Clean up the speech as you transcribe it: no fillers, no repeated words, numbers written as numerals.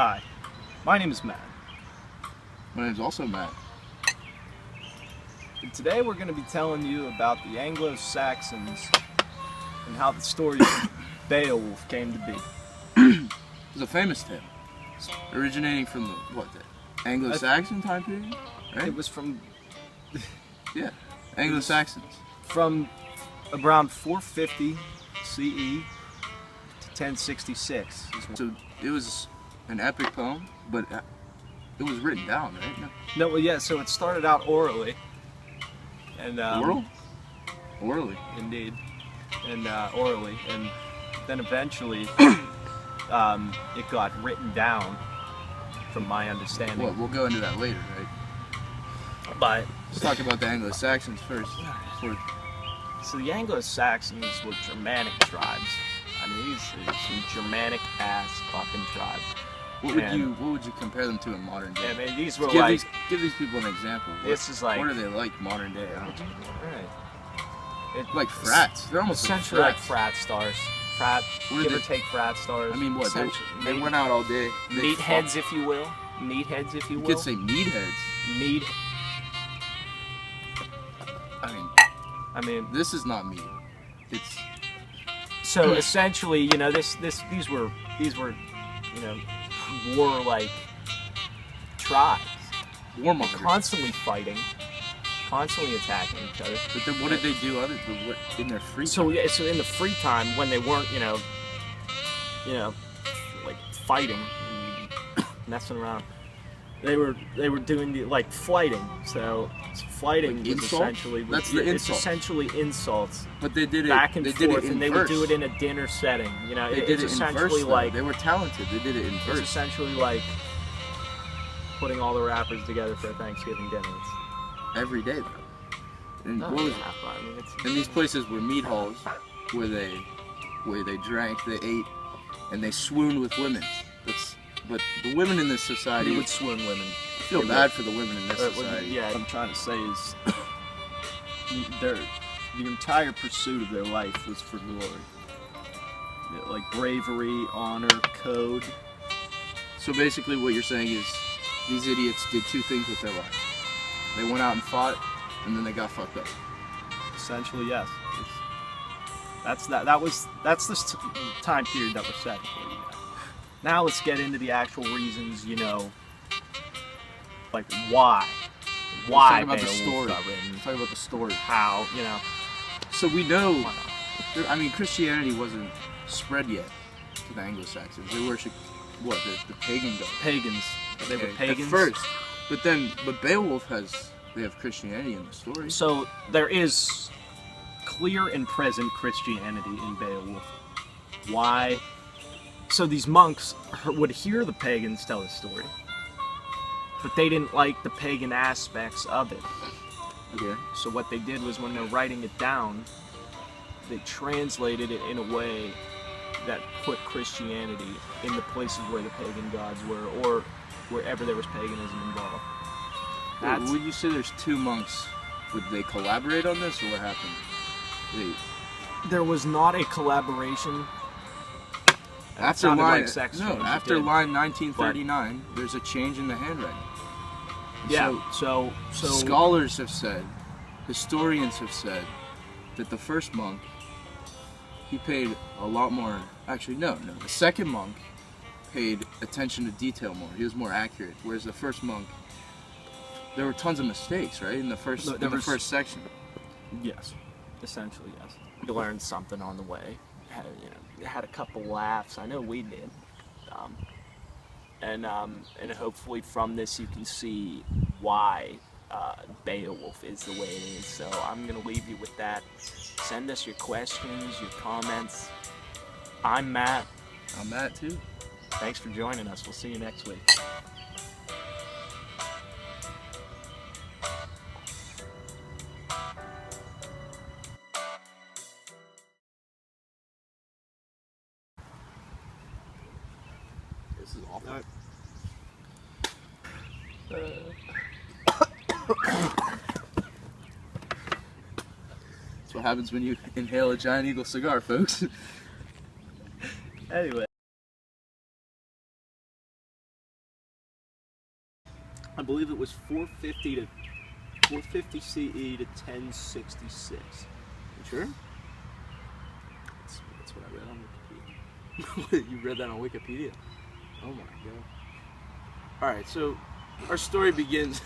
Hi, my name is Matt. My name's also Matt. And today we're going to be telling you about the Anglo-Saxons and how the story of Beowulf came to be. It's a famous tale, originating from the Anglo-Saxon time period, right? It was from Yeah, Anglo-Saxons. from around 450 CE to 1066. So it was an epic poem, but it was written down, right? No, well, yeah. So it started out orally, and Oral? Orally. indeed, and orally, and then eventually it got written down, from my understanding. Well, we'll go into that later, right? But Let's talk about the Anglo-Saxons first. so the Anglo-Saxons were Germanic tribes. I mean, these are some Germanic-ass fucking tribes. What would you compare them to in modern day? Yeah, man, these were give these people an example. This is like. What are they like modern day? Right. Like frats. They're almost Essentially like like frats. frat stars. Give or take frat stars. I mean, what? They went out all day. Meatheads, if you will. Meatheads, if you will. You could say meatheads. Mead. I mean, this is not mead. It's so essentially, you know, these were, you know, warlike tribes. warmongers. Constantly fighting, constantly attacking each other. But then, what did they do other than in their free time? So yeah, so in the free time when they weren't, you know, like fighting, messing around, they were doing the like flighting. So flighting Like was insult? essentially That's the it's insult. essentially insults But they did it back and they did forth, it in and they verse. would do it in a dinner setting. You know, They it's did it in essentially verse, though. like They were talented. They did it in it's verse. essentially like putting all the rappers together for a Thanksgiving dinner. Every day, though. And No, what was yeah, I mean, it's, And these places were mead halls, where they drank, they ate, and they swooned with women. But the women in this society you would swoon women. I feel bad for the women in this What society. yeah, I'm trying to say is the entire pursuit of their life was for glory. Yeah, like bravery, honor, code. So basically what you're saying is these idiots did two things with their life. They went out and fought, and then they got fucked up. Essentially, yes. That's the time period that we're setting for you. Now let's get into the actual reasons, you know, like why Talk about the Beowulf story. got written, Talk about the story. how, you know. So we know, Why not? I mean, Christianity wasn't spread yet to the Anglo-Saxons. They worshipped, what, the pagan god? Pagans. They were pagans. At first. But Beowulf they have Christianity in the story. So there is clear and present Christianity in Beowulf. Why? So these monks would hear the pagans tell the story, but they didn't like the pagan aspects of it. Okay. So what they did was, when they're writing it down, they translated it in a way that put Christianity in the places where the pagan gods were, or wherever there was paganism involved. That's, Would you say there's two monks? Would they collaborate on this, or what happened? there was not a collaboration. After sounded line, like sex no, change, it after did. line 1939, there's a change in the handwriting. Yeah. So Scholars have said, historians have said, that the first monk, he paid a lot more. Actually, no. The second monk paid attention to detail more. He was more accurate. Whereas the first monk, there were tons of mistakes, right? In the first first section. Yes, essentially yes. You learned something on the way. Had a couple laughs. I know we did. And hopefully from this you can see why Beowulf is the way it is. So I'm gonna leave you with that. Send us your questions, your comments. I'm Matt. I'm Matt too. Thanks for joining us. We'll see you next week. This is awful. That's what happens when you inhale a Giant Eagle cigar, folks. Anyway. I believe it was 450 CE to 1066. You sure? That's what I read on Wikipedia. You read that on Wikipedia? Oh my god. Alright, so our story begins.